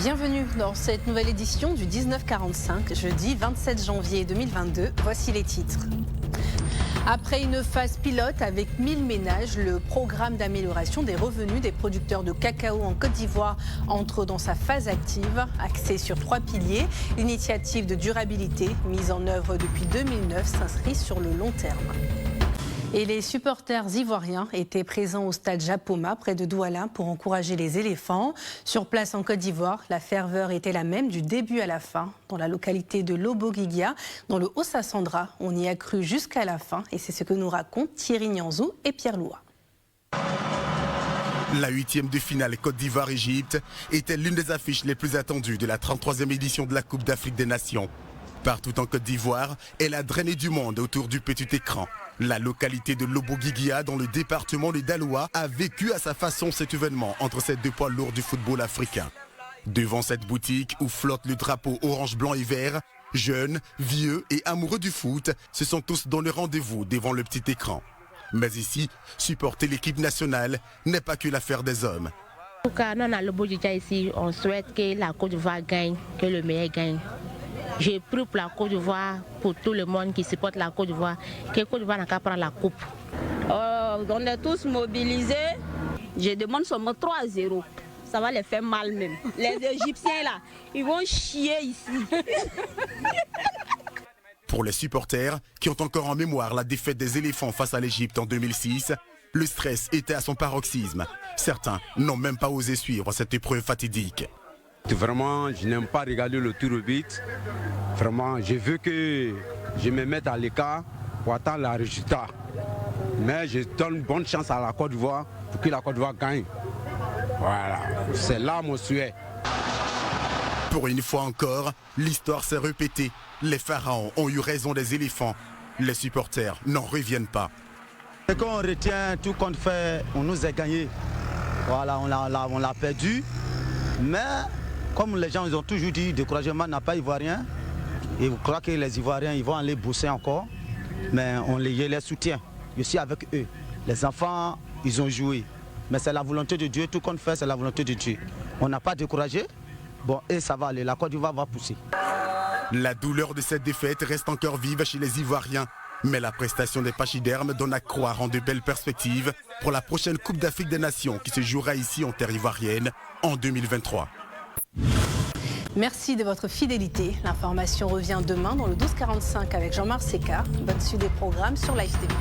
Bienvenue dans cette nouvelle édition du 1945, jeudi 27 janvier 2022. Voici les titres. Après une phase pilote avec 1000 ménages, le programme d'amélioration des revenus des producteurs de cacao en Côte d'Ivoire entre dans sa phase active, axée sur 3 piliers. L'initiative de durabilité, mise en œuvre depuis 2009, s'inscrit sur le long terme. Et les supporters ivoiriens étaient présents au stade Japoma, près de Douala, pour encourager les éléphants. Sur place en Côte d'Ivoire, la ferveur était la même du début à la fin. Dans la localité de Lobo-Guigia, dans le Haut-Sassandra, on y a cru jusqu'à la fin. Et c'est ce que nous racontent Thierry Nianzou et Pierre Loua. La 8e de finale Côte d'Ivoire-Égypte était l'une des affiches les plus attendues de la 33e édition de la Coupe d'Afrique des Nations. Partout en Côte d'Ivoire, elle a drainé du monde autour du petit écran. La localité de Lobo-Guigia, dans le département de Daloa, a vécu à sa façon cet événement entre ces deux poids lourds du football africain. Devant cette boutique où flotte le drapeau orange, blanc et vert, jeunes, vieux et amoureux du foot se sont tous donné rendez-vous devant le petit écran. Mais ici, supporter l'équipe nationale n'est pas que l'affaire des hommes. En tout cas, nous, à Lobo-Guigia ici, on souhaite que la Côte d'Ivoire gagne, que le meilleur gagne. J'ai pris pour la Côte d'Ivoire, pour tout le monde qui supporte la Côte d'Ivoire, que la Côte d'Ivoire n'a qu'à prendre la coupe. On est tous mobilisés. Je demande seulement 3-0. Ça va les faire mal même. Les Égyptiens là, ils vont chier ici. Pour les supporters qui ont encore en mémoire la défaite des éléphants face à l'Égypte en 2006, le stress était à son paroxysme. Certains n'ont même pas osé suivre cette épreuve fatidique. Vraiment, je n'aime pas regarder le tour au but. Vraiment, je veux que je me mette à l'écart pour attendre le résultat. Mais je donne bonne chance à la Côte d'Ivoire pour que la Côte d'Ivoire gagne. Voilà, c'est là mon souhait. Pour une fois encore, l'histoire s'est répétée. Les pharaons ont eu raison des éléphants. Les supporters n'en reviennent pas. Ce qu'on retient, tout compte fait, on nous a gagné. Voilà, on l'a perdu. Mais comme les gens ils ont toujours dit, découragement n'a pas ivoirien. Et vous croyez que les Ivoiriens ils vont aller bosser encore. Mais on les soutient. Je suis avec eux. Les enfants, ils ont joué. Mais c'est la volonté de Dieu, tout compte fait, c'est la volonté de Dieu. On n'a pas découragé. Bon, et ça va aller, la Côte d'Ivoire va pousser. La douleur de cette défaite reste encore vive chez les Ivoiriens. Mais la prestation des pachydermes donne à croire en de belles perspectives pour la prochaine Coupe d'Afrique des Nations qui se jouera ici en terre ivoirienne en 2023. Merci de votre fidélité. L'information revient demain dans le 12:45 avec Jean-Marc Sécart. Bonne suite des programmes sur Live TV.